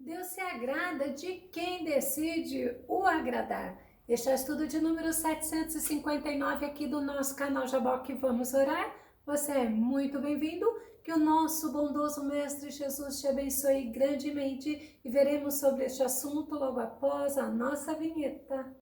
Deus se agrada de quem decide o agradar. Este é o estudo de número 759 aqui do nosso canal Jaboque Vamos Orar. Você é muito bem-vindo, que o nosso bondoso Mestre Jesus te abençoe grandemente e veremos sobre este assunto logo após a nossa vinheta.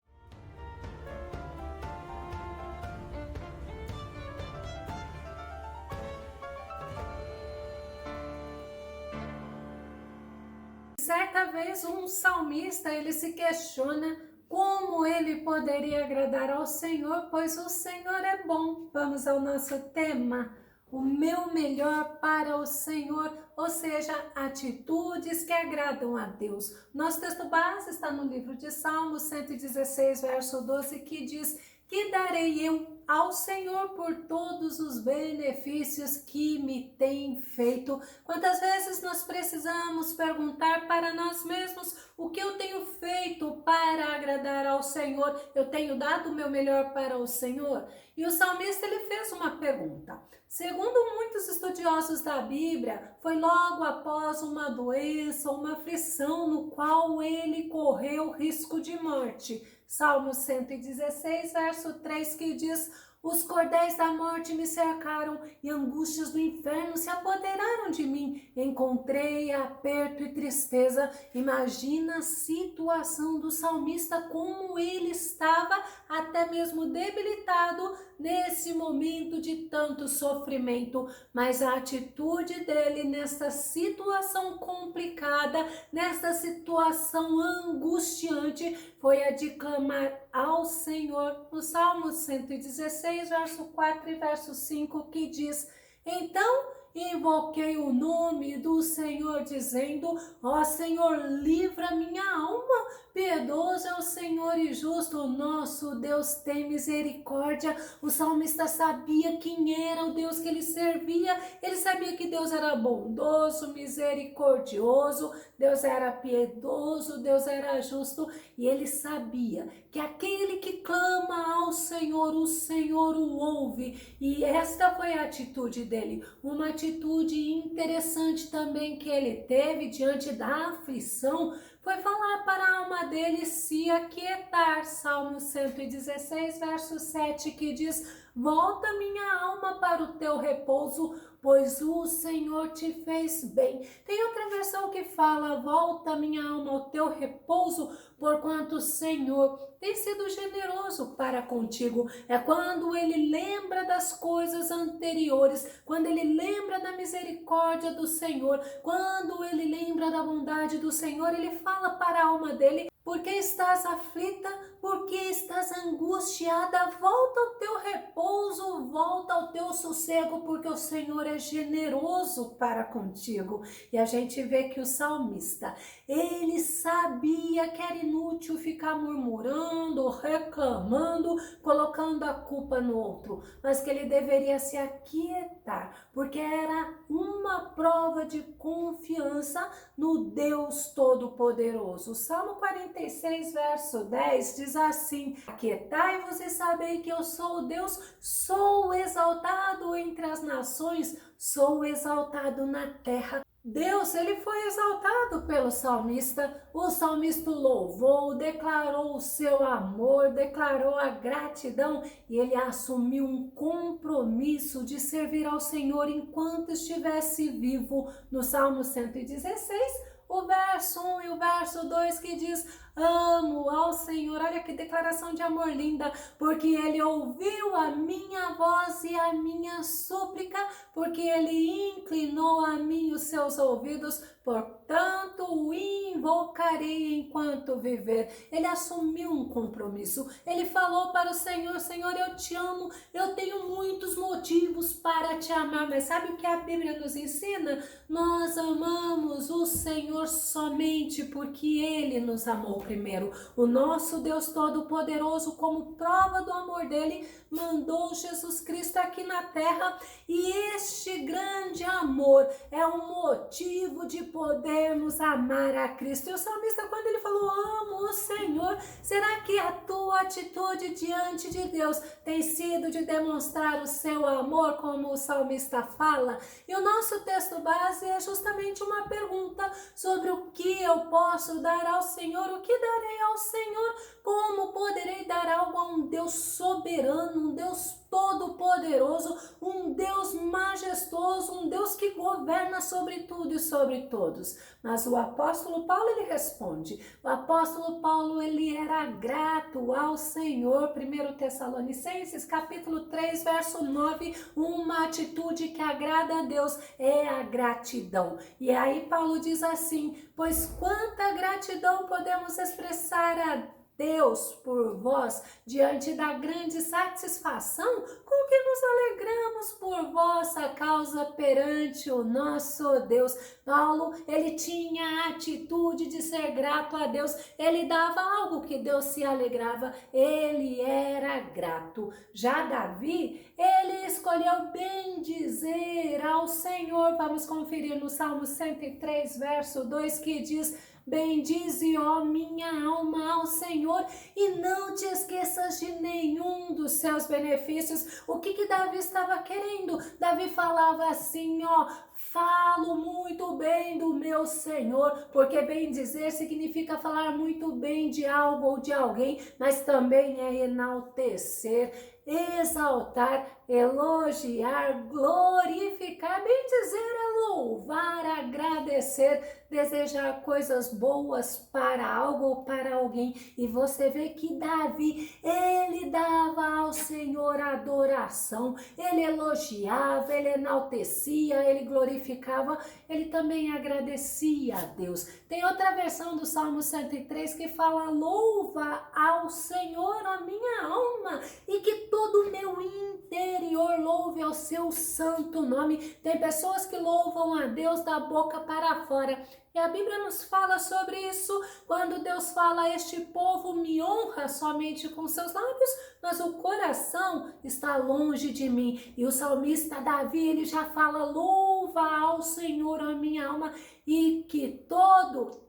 Certa vez um salmista ele se questiona como ele poderia agradar ao Senhor, pois o Senhor é bom. Vamos ao nosso tema, o meu melhor para o Senhor, ou seja, atitudes que agradam a Deus. Nosso texto base está no livro de Salmos 116, verso 12, que diz: que darei eu ao Senhor por todos os benefícios que me tem feito. Quantas vezes nós precisamos perguntar para nós mesmos o que eu tenho feito para agradar ao Senhor? Eu tenho dado o meu melhor para o Senhor? E o salmista ele fez uma pergunta. Segundo muitos estudiosos da Bíblia, foi logo após uma doença, uma aflição no qual ele correu risco de morte. Salmo 116, verso 3, que diz: os cordéis da morte me cercaram e angústias do inferno se apoderaram de mim. Encontrei aperto e tristeza. Imagina a situação do salmista, como ele estava até mesmo debilitado nesse momento de tanto sofrimento. Mas a atitude dele nesta situação complicada, nesta situação angustiante, foi a de clamar ao Senhor. No Salmo 116, verso 4 e verso 5, que diz: então invoquei o nome do Senhor, dizendo: ó Senhor, livra minha alma. Piedoso é o Senhor e justo, o nosso Deus tem misericórdia. O salmista sabia quem era o Deus que ele servia. Ele sabia que Deus era bondoso, misericordioso, Deus era piedoso, Deus era justo. E ele sabia que aquele que clama ao Senhor, o Senhor o ouve. E esta foi a atitude dele. Uma atitude interessante também que ele teve diante da aflição foi falar para a alma dele se aquietar. Salmo 116, verso 7, que diz: volta minha alma para o teu repouso, pois o Senhor te fez bem. Tem outra versão que fala: volta minha alma ao teu repouso, porquanto o Senhor tem sido generoso para contigo. É quando ele lembra das coisas anteriores, quando ele lembra da misericórdia do Senhor, quando ele lembra da bondade do Senhor, ele fala para a alma dele: porque estás aflita, porque estás angustiada, volta ao teu repouso, volta ao teu sossego, porque o Senhor é generoso para contigo. E a gente vê que o salmista, ele sabia que era inútil ficar murmurando, reclamando, colocando a culpa no outro, mas que ele deveria se aquietar, porque era uma prova de confiança no Deus Todo-Poderoso. O Salmo 46, verso 10 diz assim: aquietai-vos e sabei que eu sou o Deus, sou exaltado entre as nações, sou exaltado na terra. Deus, ele foi exaltado pelo salmista. O salmista louvou, declarou o seu amor, declarou a gratidão e ele assumiu um compromisso de servir ao Senhor enquanto estivesse vivo. No Salmo 116, o verso 1 e o verso 2, que diz: amo ao Senhor. Olha que declaração de amor linda, porque ele ouviu a minha voz e a minha súplica, porque ele inclinou a mim os seus ouvidos, portanto o invocarei enquanto viver. Ele assumiu um compromisso, ele falou para o Senhor: Senhor, eu te amo, eu tenho muitos motivos para te amar, mas sabe o que a Bíblia nos ensina? Nós amamos o Senhor somente porque ele nos amou primeiro. O nosso Deus Todo-Poderoso, como prova do amor dele, mandou Jesus Cristo aqui na terra, e este grande amor é um motivo de podermos amar a Cristo Cristo. E o salmista, quando ele falou, amo o Senhor, será que a tua atitude diante de Deus tem sido de demonstrar o seu amor, como o salmista fala? E o nosso texto base é justamente uma pergunta sobre o que eu posso dar ao Senhor, o que darei ao Senhor, como poderei dar algo a um Deus soberano, um Deus todo-poderoso, um Deus majestoso, um Deus que governa sobre tudo e sobre todos. Mas o apóstolo Paulo, ele responde, o apóstolo Paulo, ele era grato ao Senhor. 1 Tessalonicenses, capítulo 3, verso 9, uma atitude que agrada a Deus é a gratidão. E aí Paulo diz assim, pois quanta gratidão podemos expressar a Deus por vós, diante da grande satisfação com que nos alegramos por vossa causa perante o nosso Deus. Paulo, ele tinha a atitude de ser grato a Deus, ele dava algo que Deus se alegrava, ele era grato. Já Davi, ele escolheu bendizer ao Senhor. Vamos conferir no Salmo 103, verso 2, que diz, bendize, ó minha alma, ao Senhor, e não te esqueças de nenhum dos seus benefícios. O que Davi estava querendo? Davi falava assim, ó, falo muito bem do meu Senhor, porque bem dizer significa falar muito bem de algo ou de alguém, mas também é enaltecer, exaltar, elogiar, glorificar. Bem dizer é louvar, agradecer, desejar coisas boas para algo ou para alguém. E você vê que Davi, ele dava ao Senhor adoração, ele elogiava, ele enaltecia, ele glorificava, ele também agradecia a Deus. Tem outra versão do Salmo 103 que fala, louva ao Senhor a minha alma, e que todo o meu interior louve ao seu santo nome. Tem pessoas que louvam a Deus da boca para fora. E a Bíblia nos fala sobre isso, quando Deus fala, este povo me honra somente com seus lábios, mas o coração está longe de mim. E o salmista Davi, ele já fala, louva ao Senhor a minha alma, e que todo,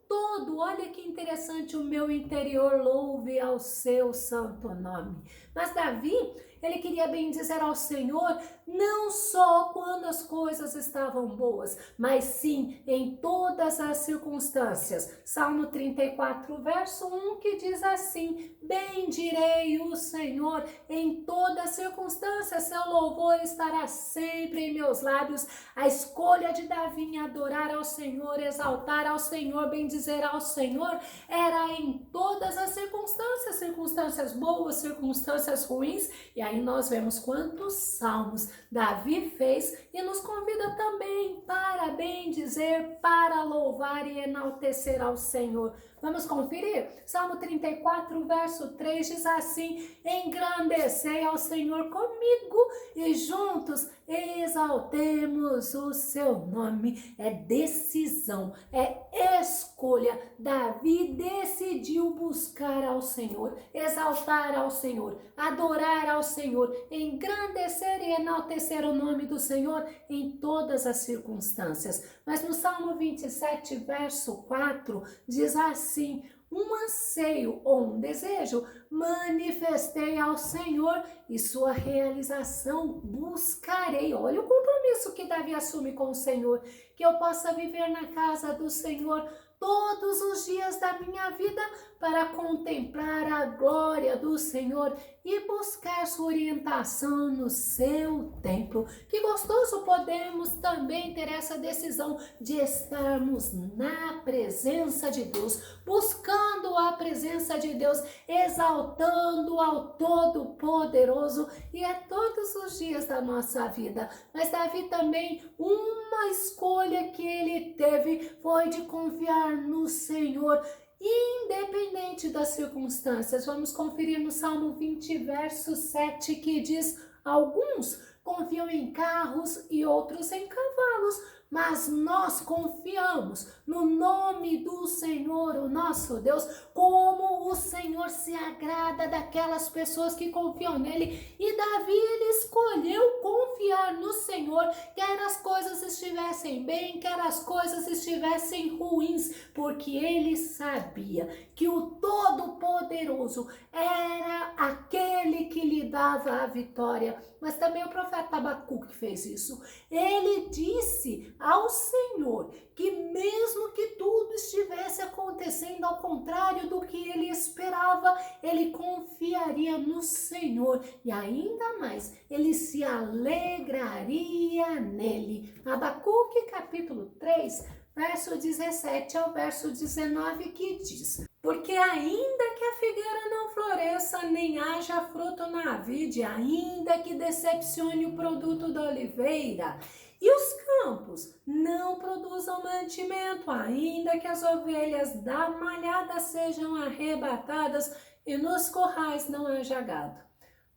olha que interessante, o meu interior louve ao seu santo nome. Mas Davi, ele queria bendizer ao Senhor não só quando as coisas estavam boas, mas sim em todas as circunstâncias. Salmo 34, verso 1, que diz assim, bendirei o Senhor em todas as circunstâncias, seu louvor estará sempre em meus lábios. A escolha de Davi em adorar ao Senhor, exaltar ao Senhor, bendizer ao Senhor, era em todas as circunstâncias, circunstâncias boas, circunstâncias ruins. E aí nós vemos quantos salmos Davi fez e nos convida também para bendizer, para louvar e enaltecer ao Senhor. Vamos conferir? Salmo 34, verso 3 diz assim, engrandecei ao Senhor comigo e juntos exaltemos o seu nome. É decisão, é escolha. Davi decidiu buscar ao Senhor, exaltar ao Senhor, adorar ao Senhor, engrandecer e enaltecer o nome do Senhor em todas as circunstâncias. Mas no Salmo 27, verso 4, diz assim, um anseio ou um desejo manifestei ao Senhor e sua realização buscarei. Olha o compromisso que Davi assume com o Senhor, que eu possa viver na casa do Senhor todos os dias da minha vida para contemplar a glória do Senhor e buscar sua orientação no seu templo. Que gostoso podemos também ter essa decisão de estarmos na presença de Deus, buscando a presença de Deus, exaltando ao Todo-Poderoso, e é todos os dias da nossa vida. Mas Davi também, uma escolha que ele teve foi de confiar no Senhor, independente das circunstâncias. Vamos conferir no Salmo 20, verso 7, que diz, alguns confiam em carros e outros em cavalos, mas nós confiamos no nome do Senhor, o nosso Deus, como o Senhor se agrada daquelas pessoas que confiam nele. E Davi, ele escolheu confiar no Senhor, quer as coisas estivessem bem, quer as coisas estivessem ruins, porque ele sabia que o Todo-Poderoso era aquele que lhe dava a vitória. Mas também o profeta Abacuque fez isso. Ele disse ao Senhor que mesmo que tudo estivesse acontecendo ao contrário do que ele esperava, ele confiaria no Senhor e ainda mais, ele se alegraria nele. Abacuque capítulo 3, verso 17 ao verso 19, que diz: porque ainda que a figueira não floresça, nem haja fruto na vide, ainda que decepcione o produto da oliveira, e os campos não produzam mantimento, ainda que as ovelhas da malhada sejam arrebatadas, e nos currais não haja gado.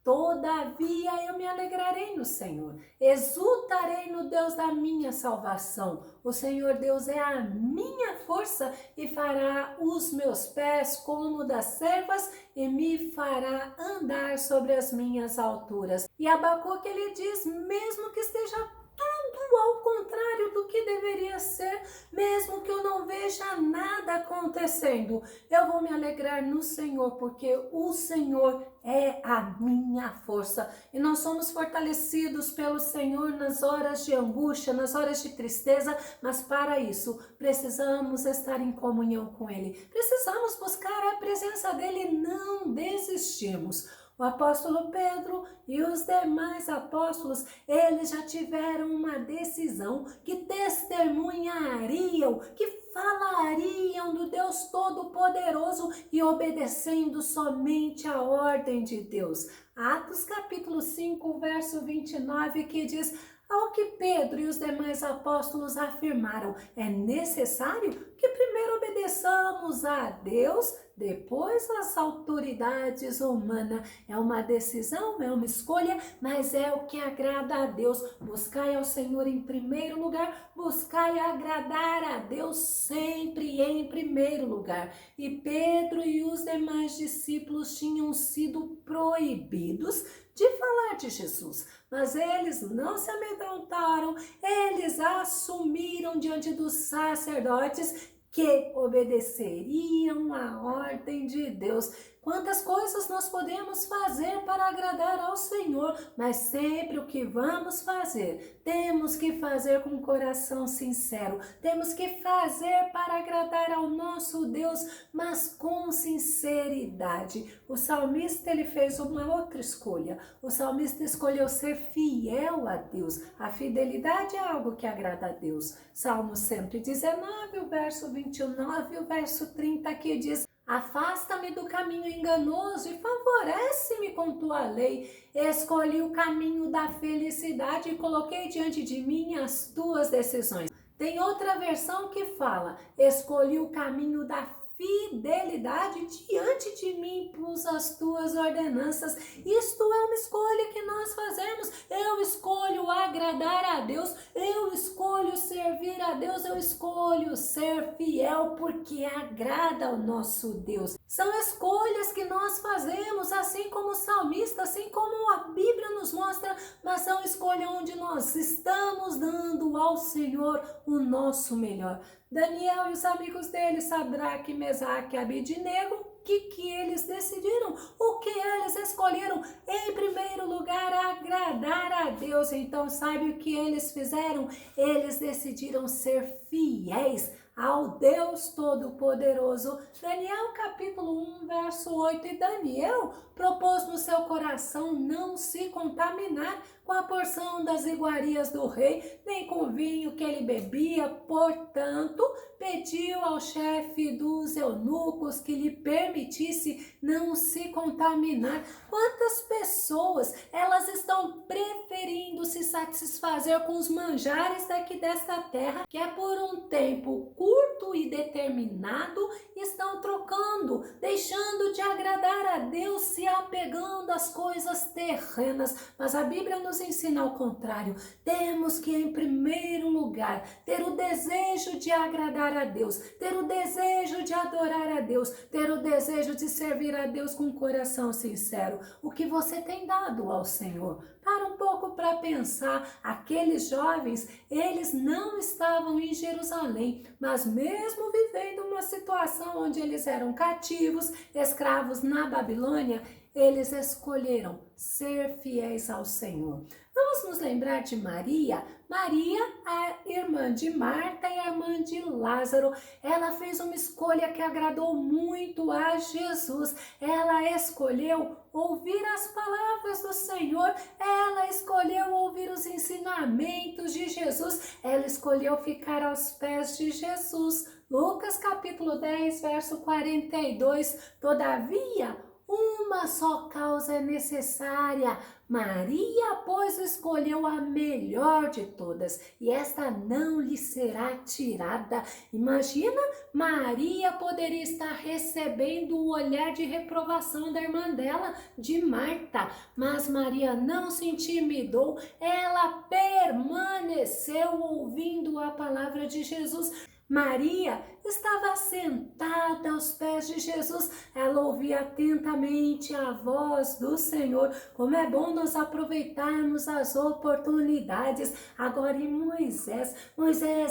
Todavia eu me alegrarei no Senhor, exultarei no Deus da minha salvação. O Senhor Deus é a minha força e fará os meus pés como das servas e me fará andar sobre as minhas alturas. E Abacuque, ele diz, mesmo que esteja tudo ao contrário do que deveria ser, mesmo que eu não veja nada acontecendo, eu vou me alegrar no Senhor, porque o Senhor é a minha força. E nós somos fortalecidos pelo Senhor nas horas de angústia, nas horas de tristeza, mas para isso precisamos estar em comunhão com Ele. Precisamos buscar a presença dEle e não desistirmos. O apóstolo Pedro e os demais apóstolos, eles já tiveram uma decisão que testemunhariam, que falariam do Deus Todo-Poderoso e obedecendo somente a ordem de Deus. Atos capítulo 5, verso 29, que diz: ao que Pedro e os demais apóstolos afirmaram, é necessário que primeiro obedeçamos a Deus, depois às autoridades humanas. É uma decisão, é uma escolha, mas é o que agrada a Deus. Buscai ao Senhor em primeiro lugar, buscai agradar a Deus sempre em primeiro lugar. E Pedro e os demais discípulos tinham sido proibidos de falar de Jesus, mas eles não se amedrontaram, eles assumiram diante dos sacerdotes que obedeceriam a ordem de Deus. Quantas coisas nós podemos fazer para agradar ao Senhor, mas sempre o que vamos fazer, temos que fazer com o coração sincero, temos que fazer para agradar ao nosso Deus, mas com sinceridade. O salmista, ele fez uma outra escolha. O salmista escolheu ser fiel a Deus. A fidelidade é algo que agrada a Deus. Salmo 119, o verso 29 e o verso 30, que diz: afasta-me do caminho enganoso e favorece-me com tua lei. Escolhi o caminho da felicidade e coloquei diante de mim as tuas decisões. Tem outra versão que fala: escolhi o caminho da fidelidade, diante de mim pus as tuas ordenanças. Isto é uma escolha que nós fazemos. Eu escolho agradar a Deus, eu escolho servir a Deus, eu escolho ser fiel porque agrada ao nosso Deus. São escolhas que nós fazemos, assim como o salmista, assim como a Bíblia nos mostra, mas são escolhas onde nós estamos dando ao Senhor o nosso melhor. Daniel e os amigos dele, Sadraque, Mesaque e Abednego, o que eles decidiram? O que eles escolheram? Em primeiro lugar, agradar a Deus. Então, sabe o que eles fizeram? Eles decidiram ser fiéis ao Deus Todo-Poderoso. Daniel capítulo 1, verso 8. E Daniel propôs no seu coração não se contaminar com a porção das iguarias do rei, nem com o vinho que ele bebia. Portanto, pediu ao chefe dos eunucos que lhe permitisse não se contaminar. Quantas pessoas, elas estão preferindo se satisfazer com os manjares daqui desta terra, que é por um tempo curto e determinado, estão trocando, deixando de agradar a Deus, se apegando às coisas terrenas. Mas a Bíblia nos ensina ao contrário. Temos que, em primeiro lugar, ter o desejo de agradar louvar a Deus, ter o desejo de adorar a Deus, ter o desejo de servir a Deus com um coração sincero. O que você tem dado ao Senhor? Para um pouco para pensar, aqueles jovens, eles não estavam em Jerusalém, mas mesmo vivendo uma situação onde eles eram cativos, escravos na Babilônia, eles escolheram ser fiéis ao Senhor. Vamos nos lembrar de Maria? Maria, a irmã de Marta e a irmã de Lázaro, ela fez uma escolha que agradou muito a Jesus. Ela escolheu ouvir as palavras do Senhor, ela escolheu ouvir os ensinamentos de Jesus, ela escolheu ficar aos pés de Jesus. Lucas capítulo 10, verso 42, todavia, uma só causa é necessária. Maria, pois, escolheu a melhor de todas, e esta não lhe será tirada. Imagina, Maria poderia estar recebendo o olhar de reprovação da irmã dela, de Marta, mas Maria não se intimidou, ela permaneceu ouvindo a palavra de Jesus. Maria estava sentada aos pés de Jesus, ela ouvia atentamente a voz do Senhor. Como é bom nós aproveitarmos as oportunidades. Agora em Moisés,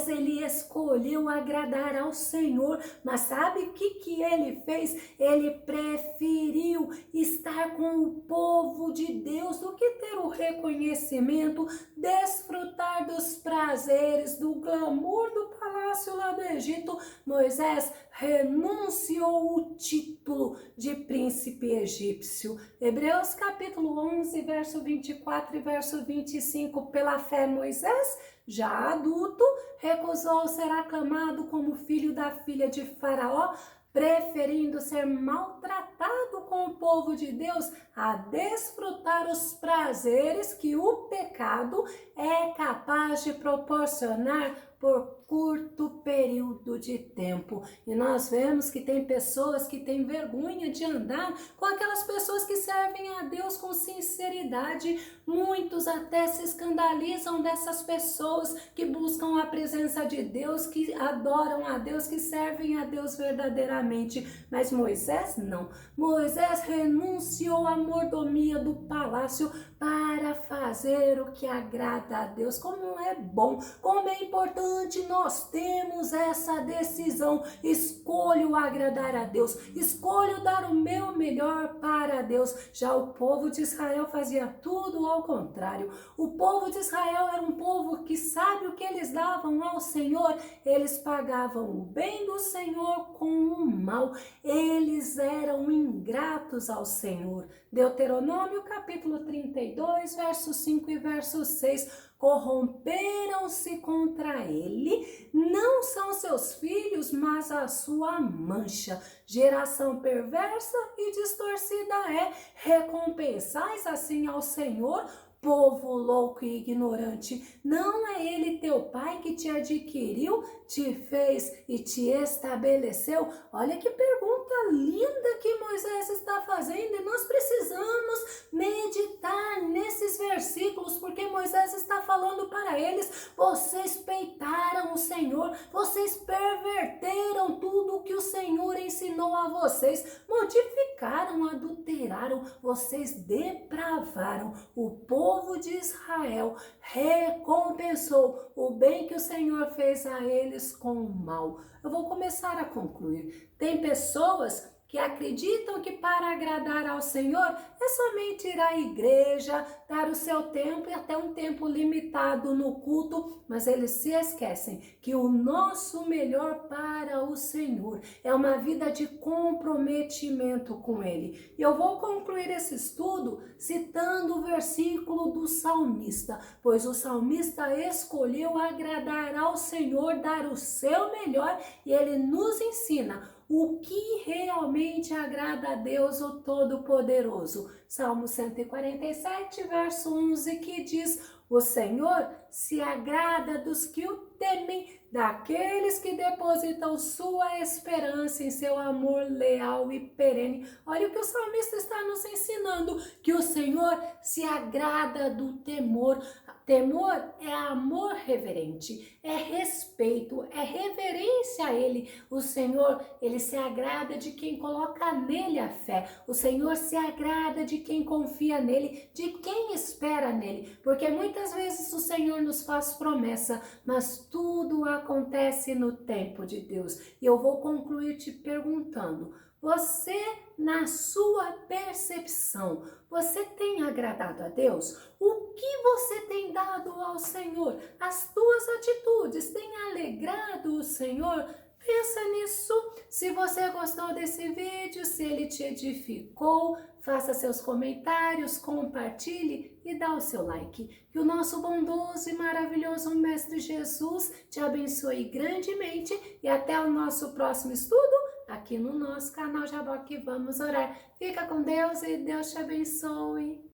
ele escolheu agradar ao Senhor, mas sabe o que ele fez? Ele preferiu estar com o povo de Deus do que ter o reconhecimento, desfrutar dos prazeres, do glamour do palácio lá do Egito. Moisés renunciou o título de príncipe egípcio. Hebreus capítulo 11, verso 24 e verso 25. Pela fé, Moisés, já adulto, recusou ser aclamado como filho da filha de Faraó, preferindo ser maltratado com o povo de Deus a desfrutar os prazeres que o pecado é capaz de proporcionar por curto período de tempo. E nós vemos que tem pessoas que têm vergonha de andar com aquelas pessoas que servem a Deus com sinceridade. Muitos até se escandalizam dessas pessoas que buscam a presença de Deus, que adoram a Deus, que servem a Deus verdadeiramente. Mas Moisés não. Moisés renunciou à mordomia do palácio para fazer o que agrada a Deus. Como é bom, como é importante nós temos essa decisão. Escolho agradar a Deus, escolho dar o meu melhor para Deus. Já o povo de Israel fazia tudo ao contrário. O povo de Israel era um povo que sabe o que eles davam ao Senhor. Eles pagavam o bem do Senhor com o mal. Eles eram ingratos ao Senhor. Deuteronômio capítulo 32, verso 5 e verso 6. Corromperam-se contra ele, não são seus filhos, mas a sua mancha. Geração perversa e distorcida é. Recompensais assim ao Senhor, povo louco e ignorante. Não é ele teu pai que te adquiriu, te fez e te estabeleceu? Olha que pergunta linda que Moisés está fazendo, e nós precisamos meditar nesses versículos, porque Moisés está falando para eles: vocês peitaram o Senhor, vocês perverteram tudo o que o Senhor ensinou a vocês, modificaram, adulteraram, vocês depravaram. O povo de Israel recompensou o bem que o Senhor fez a eles com o mal. Eu vou começar a concluir. Tem pessoas que acreditam que para agradar ao Senhor é somente ir à igreja, dar o seu tempo e até um tempo limitado no culto, mas eles se esquecem que o nosso melhor para o Senhor é uma vida de comprometimento com Ele. E eu vou concluir esse estudo citando o versículo do salmista, pois o salmista escolheu agradar ao Senhor, dar o seu melhor, e ele nos ensina o que realmente agrada a Deus, o Todo-Poderoso. Salmo 147, verso 11, que diz: O Senhor se agrada dos que o temem, daqueles que depositam sua esperança em seu amor leal e perene. Olha o que o salmista está nos ensinando, que o Senhor se agrada do temor. Temor é amor reverente, é respeito, é reverência a Ele. O Senhor, Ele se agrada de quem coloca nele a fé. O Senhor se agrada de quem confia nele, de quem espera nele. Porque muitas vezes o Senhor nos faz promessa, mas tudo acontece no tempo de Deus. E eu vou concluir te perguntando, você, na sua percepção, você tem agradado a Deus? O que você tem dado ao Senhor? As tuas atitudes têm alegrado o Senhor? Pensa nisso. Se você gostou desse vídeo, se ele te edificou, faça seus comentários, compartilhe e dá o seu like. Que o nosso bondoso e maravilhoso Mestre Jesus te abençoe grandemente e até o nosso próximo estudo aqui no nosso canal Jaboque Vamos Orar. Fica com Deus e Deus te abençoe.